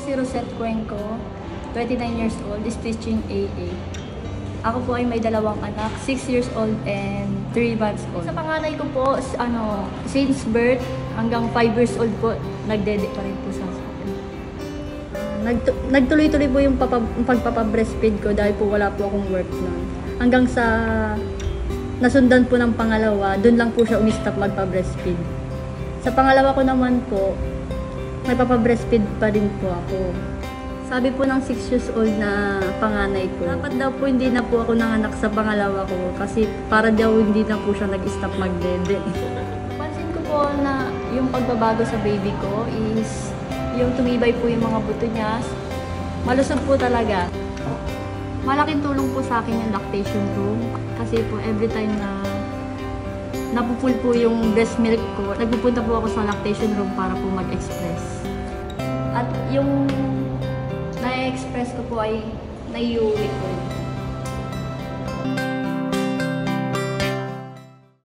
si Rosette Cuenco, 29 years old, is teaching AA. Ako po ay may dalawang anak, 6 years old and 3 months old. Sa panganay ko po, since birth hanggang 5 years old po, nagdede pa rin po sa akin. Nagtuloy-tuloy po yung pagpapa-breastfeed ko dahil po wala po akong work noon. Hanggang sa nasundan po ng pangalawa, doon lang po siya umistop magpa-breastfeed. Sa pangalawa ko naman po, nagpapa-breastfeed pa rin po ako. Sabi po ng 6 years old na panganay ko, dapat daw po hindi na po ako nanganak sa pangalawa ko kasi para daw hindi na po siya nag-stop magdede. Pansin ko po na yung pagbabago sa baby ko is yung tumibay po yung mga buto niya, malusog po talaga. Malaking tulong po sa akin yung lactation room kasi po every time na napupul po yung breast milk ko, nagpupunta po ako sa lactation room para po mag-express. At yung na-express ko po ay naiuwi ko.